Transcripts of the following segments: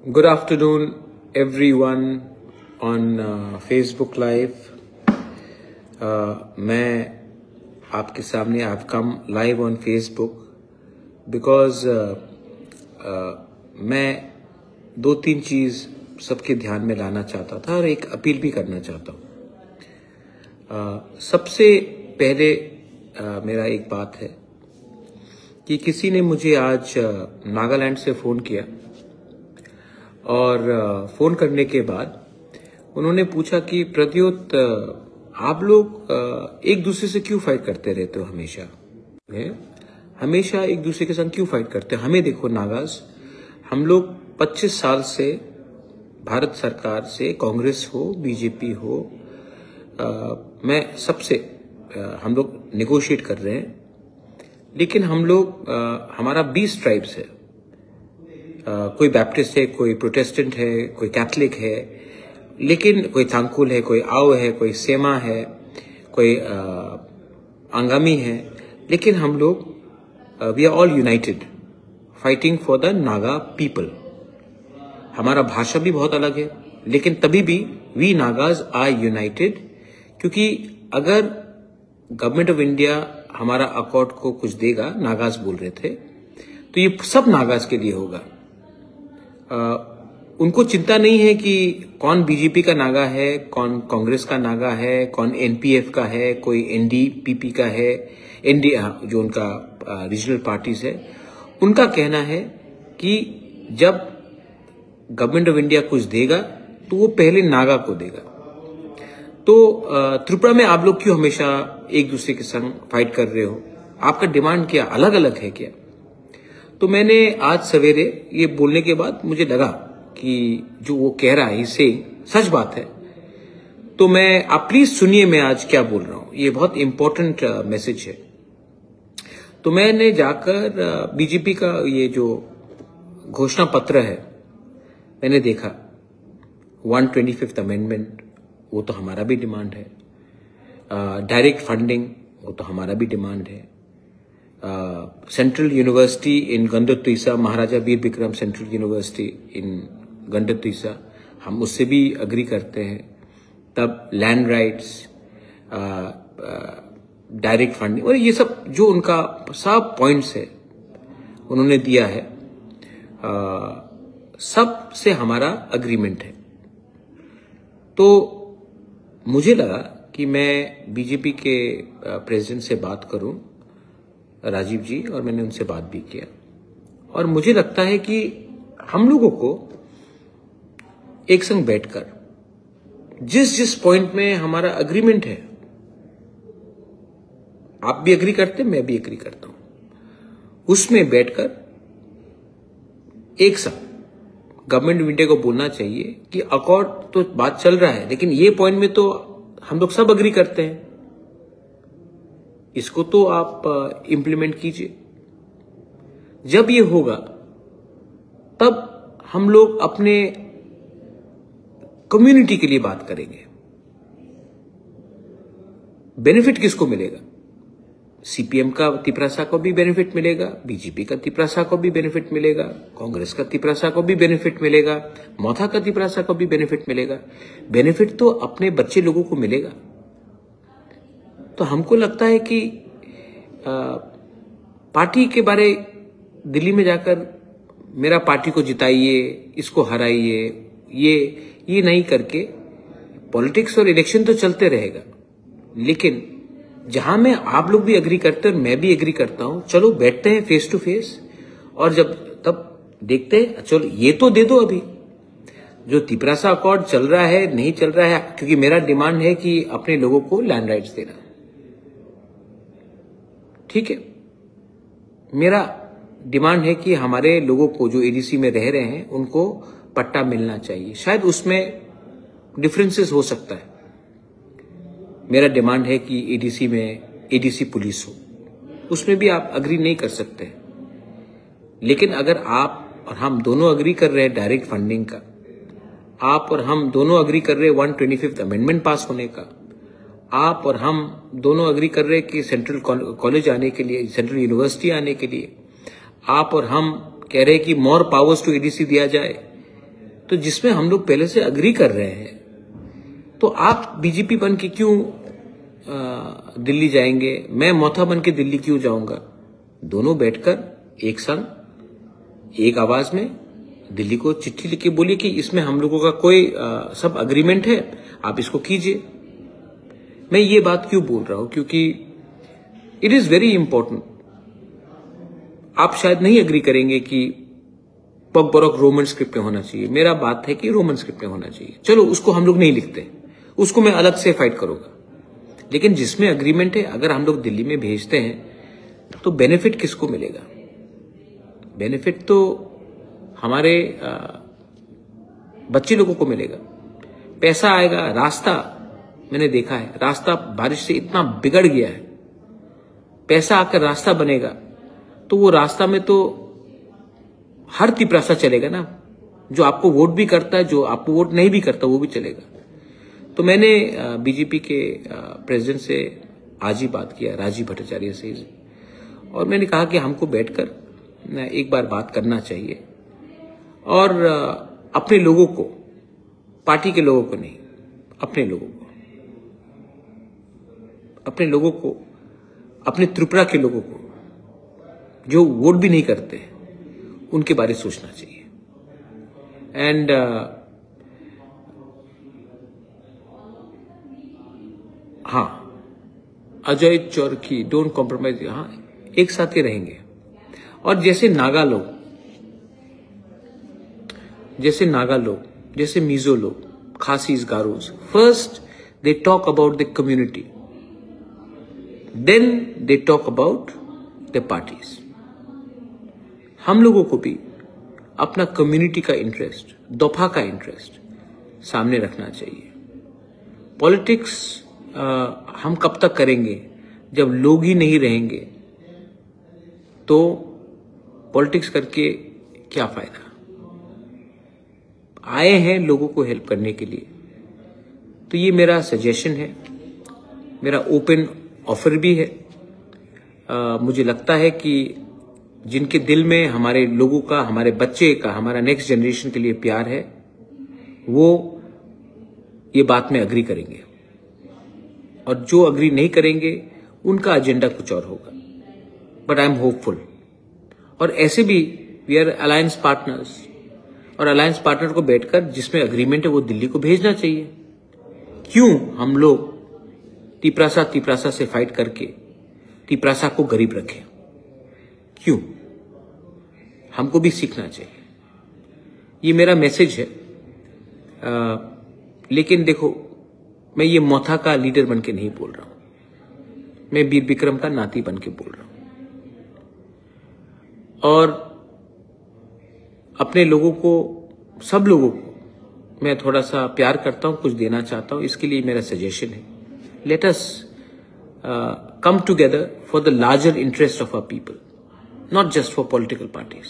Good afternoon, everyone on Facebook Live. मैं आपके सामने I've come live on Facebook because मैं दो तीन चीज़ सबके ध्यान में लाना चाहता था और एक अपील भी करना चाहता हूँ। सबसे पहले मेरा एक बात है कि किसी ने मुझे आज नागालैंड से फ़ोन किया और फ़ोन करने के बाद उन्होंने पूछा कि प्रद्योत आप लोग एक दूसरे से क्यों फाइट करते रहते हो हमेशा एक दूसरे के संग क्यों फाइट करते हो। हमें देखो नागाज, हम लोग 25 साल से भारत सरकार से, कांग्रेस हो बीजेपी हो, मैं सबसे हम लोग नेगोशिएट कर रहे हैं, लेकिन हम लोग हमारा 20 ट्राइब्स है। कोई बैप्टिस्ट है, कोई प्रोटेस्टेंट है, कोई कैथलिक है, लेकिन कोई थांकुल है, कोई आओ है, कोई सेमा है, कोई अंगामी है, लेकिन हम लोग we are all united fighting for the Naga people. हमारा भाषा भी बहुत अलग है, लेकिन तभी भी वी नागाज आर यूनाइटेड, क्योंकि अगर गवर्नमेंट ऑफ इंडिया हमारा अकॉर्ड को कुछ देगा, नागाज बोल रहे थे, तो ये सब नागाज के लिए होगा। उनको चिंता नहीं है कि कौन बीजेपी का नागा है, कौन कांग्रेस का नागा है, कौन एनपीएफ का है, कोई एनडीपीपी का है, जो उनका रीजनल पार्टीज है। उनका कहना है कि जब गवर्नमेंट ऑफ इंडिया कुछ देगा तो वो पहले नागा को देगा। तो त्रिपुरा में आप लोग क्यों हमेशा एक दूसरे के संग फाइट कर रहे हो? आपका डिमांड क्या अलग अलग है क्या? तो मैंने आज सवेरे ये बोलने के बाद मुझे लगा कि जो वो कह रहा है इससे सच बात है। तो आप प्लीज सुनिए मैं आज क्या बोल रहा हूं, ये बहुत इंपॉर्टेंट मैसेज है। तो मैंने जाकर बीजेपी का ये जो घोषणा पत्र है मैंने देखा, 125th अमेंडमेंट, वो तो हमारा भी डिमांड है। डायरेक्ट फंडिंग, वो तो हमारा भी डिमांड है। सेंट्रल यूनिवर्सिटी इन गंडोत्रीसा, महाराजा वीर विक्रम सेंट्रल यूनिवर्सिटी इन गंडोत्रीसा, हम उससे भी अग्री करते हैं। तब लैंड राइट्स, डायरेक्ट फंडिंग और ये सब जो उनका सब पॉइंट्स है उन्होंने दिया है, सब से हमारा अग्रीमेंट है। तो मुझे लगा कि मैं बीजेपी के प्रेसिडेंट से बात करूं, राजीव जी, और मैंने उनसे बात भी किया। और मुझे लगता है कि हम लोगों को एक संग बैठकर जिस जिस पॉइंट में हमारा अग्रीमेंट है, आप भी एग्री करते हैं, मैं भी एग्री करता हूं, उसमें बैठकर एक साथ गवर्नमेंट ऑफ इंडिया को बोलना चाहिए कि अकॉर्ड तो बात चल रहा है, लेकिन ये पॉइंट में तो हम लोग सब एग्री करते हैं, इसको तो आप इंप्लीमेंट कीजिए। जब ये होगा तब हम लोग अपने कम्युनिटी के लिए बात करेंगे। बेनिफिट किसको मिलेगा? सीपीएम का तिपरासा को भी बेनिफिट मिलेगा, बीजेपी का तिपरासा को भी बेनिफिट मिलेगा, कांग्रेस का तिपरासा को भी बेनिफिट मिलेगा, मौथा का तिपरासा को भी बेनिफिट मिलेगा। बेनिफिट तो अपने बच्चे लोगों को मिलेगा। तो हमको लगता है कि पार्टी के बारे दिल्ली में जाकर मेरा पार्टी को जिताइए, इसको हराइए, ये नहीं करके, पॉलिटिक्स और इलेक्शन तो चलते रहेगा, लेकिन जहां में आप लोग भी एग्री करते हैं और मैं भी एग्री करता हूं, चलो बैठते हैं फेस टू फेस, और तब देखते हैं, चलो ये तो दे दो अभी जो तिपरासा अकॉर्ड चल रहा है, नहीं चल रहा है, क्योंकि मेरा डिमांड है कि अपने लोगों को लैंड राइट्स देना। ठीक है, मेरा डिमांड है कि हमारे लोगों को जो एडीसी में रह रहे हैं उनको पट्टा मिलना चाहिए। शायद उसमें डिफरेंसेस हो सकता है। मेरा डिमांड है कि एडीसी में एडीसी पुलिस हो, उसमें भी आप अग्री नहीं कर सकते, लेकिन अगर आप और हम दोनों अग्री कर रहे हैं डायरेक्ट फंडिंग का, आप और हम दोनों अग्री कर रहे हैं 125th अमेंडमेंट पास होने का, आप और हम दोनों अग्री कर रहे हैं कि सेंट्रल कॉलेज आने के लिए, सेंट्रल यूनिवर्सिटी आने के लिए, आप और हम कह रहे हैं कि मोर पावर्स टू एडीसी दिया जाए, तो जिसमें हम लोग पहले से अग्री कर रहे हैं, तो आप बीजेपी बन के क्यों दिल्ली जाएंगे, मैं मोथा बन के दिल्ली क्यों जाऊंगा? दोनों बैठकर एक संग एक आवाज में दिल्ली को चिट्ठी लिख के बोलिए कि इसमें हम लोगों का कोई सब अग्रीमेंट है, आप इसको कीजिए। मैं ये बात क्यों बोल रहा हूं? क्योंकि इट इज वेरी इंपॉर्टेंट। आप शायद नहीं अग्री करेंगे कि पॉकबॉरक रोमन स्क्रिप्ट में होना चाहिए, मेरा बात है कि रोमन स्क्रिप्ट में होना चाहिए। चलो उसको हम लोग नहीं लिखते, उसको मैं अलग से फाइट करूंगा, लेकिन जिसमें अग्रीमेंट है अगर हम लोग दिल्ली में भेजते हैं तो बेनिफिट किसको मिलेगा? बेनिफिट तो हमारे बच्चे लोगों को मिलेगा, पैसा आएगा। रास्ता मैंने देखा है, रास्ता बारिश से इतना बिगड़ गया है, पैसा आकर रास्ता बनेगा तो वो रास्ता में तो हर तिपरासा चलेगा ना, जो आपको वोट भी करता है, जो आपको वोट नहीं भी करता वो भी चलेगा। तो मैंने बीजेपी के प्रेसिडेंट से आज ही बात किया, राजीव भट्टाचार्य से, और मैंने कहा कि हमको बैठकर एक बार बात करना चाहिए और अपने लोगों को, पार्टी के लोगों को नहीं, अपने लोगों को, अपने त्रिपुरा के लोगों को जो वोट भी नहीं करते उनके बारे में सोचना चाहिए। एंड हाँ, अजय चौरखी, डोंट कॉम्प्रोमाइज, हाँ एक साथ ही रहेंगे। और जैसे नागा लोग, जैसे मिजो लोग, Khasis, Garos, first they talk about the community, then they talk about the parties. हम लोगों को भी अपना कम्युनिटी का इंटरेस्ट, दफा का इंटरेस्ट सामने रखना चाहिए। पॉलिटिक्स हम कब तक करेंगे? जब लोग ही नहीं रहेंगे तो पॉलिटिक्स करके क्या फायदा? आए हैं लोगों को हेल्प करने के लिए, तो ये मेरा सजेशन है, मेरा ओपन ऑफर भी है। मुझे लगता है कि जिनके दिल में हमारे लोगों का, हमारे बच्चे का, हमारा नेक्स्ट जनरेशन के लिए प्यार है, वो ये बात में अग्री करेंगे, और जो अग्री नहीं करेंगे उनका एजेंडा कुछ और होगा। But I am hopeful. और ऐसे भी वी आर अलायंस पार्टनर्स, और अलायंस पार्टनर को बैठकर जिसमें अग्रीमेंट है वो दिल्ली को भेजना चाहिए। क्यों हम लोग तिपरासा से फाइट करके तिपरासा को गरीब रखें? क्यों? हमको भी सीखना चाहिए। ये मेरा मैसेज है। लेकिन देखो, मैं ये मोथा का लीडर बन के नहीं बोल रहा हूं, मैं वीर विक्रम का नाती बन के बोल रहा हूं। और अपने लोगों को, सब लोगों को मैं थोड़ा सा प्यार करता हूं, कुछ देना चाहता हूं। इसके लिए मेरा सजेशन है, let us come together for the larger interest of our people, not just for political parties.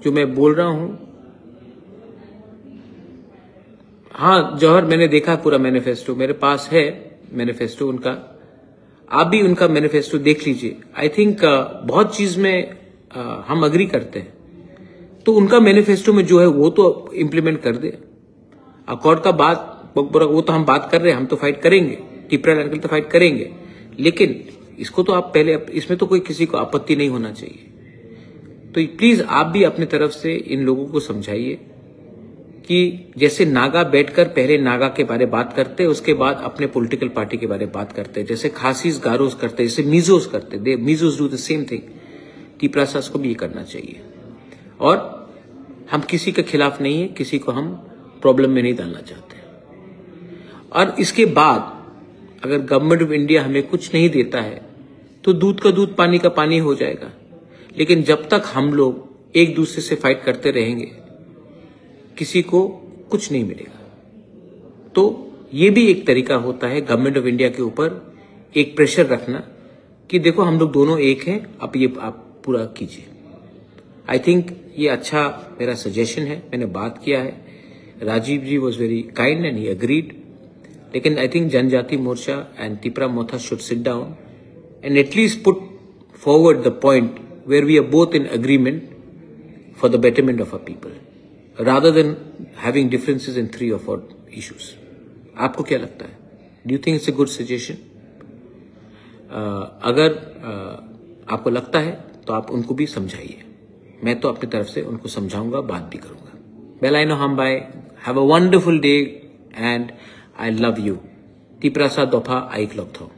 जो मैं बोल रहा हूं, हाँ जौहर, मैंने देखा पूरा मैनिफेस्टो, मेरे पास है मैनिफेस्टो उनका, आप भी उनका मैनिफेस्टो देख लीजिए। आई थिंक बहुत चीज में हम अग्री करते हैं, तो उनका मैनिफेस्टो में जो है वो तो इम्प्लीमेंट कर दे। अकॉर्ड का बात वो तो हम बात कर रहे हैं, हम तो फाइट करेंगे, टिपरा लैंड के लिए तो फाइट करेंगे, लेकिन इसको तो आप पहले, इसमें तो कोई किसी को आपत्ति नहीं होना चाहिए। तो प्लीज आप भी अपने तरफ से इन लोगों को समझाइए कि जैसे नागा बैठकर पहले नागा के बारे में बात करते, उसके बाद अपने पॉलिटिकल पार्टी के बारे में बात करते, जैसे खासीज गारोज करते, जैसे मिजोज करते, मिजोज डू द सेम थिंग। तिपरासास को भी ये करना चाहिए। और हम किसी के खिलाफ नहीं है, किसी को हम प्रॉब्लम में नहीं डालना चाहते। और इसके बाद अगर गवर्नमेंट ऑफ इंडिया हमें कुछ नहीं देता है तो दूध का दूध, पानी का पानी हो जाएगा। लेकिन जब तक हम लोग एक दूसरे से फाइट करते रहेंगे, किसी को कुछ नहीं मिलेगा। तो ये भी एक तरीका होता है गवर्नमेंट ऑफ इंडिया के ऊपर एक प्रेशर रखना कि देखो हम लोग दोनों एक हैं, आप पूरा कीजिए। आई थिंक ये अच्छा मेरा सजेशन है, मैंने बात किया है। Rajiv ji was very kind and he agreed. लेकिन I think Janajati Morcha and Tipra Motha should sit down and at least put forward the point where we are both in agreement for the betterment of our people. rather than having differences in 3 or 4 issues. आपको क्या लगता है? Do you think it's a good suggestion? अगर आपको लगता है तो आप उनको भी समझाइए. मैं तो अपनी तरफ से उनको समझाऊंगा, बात भी करूंगा. Belaino Hambai, have a wonderful day and I love you. Tiprasa Dopa Aikloptho.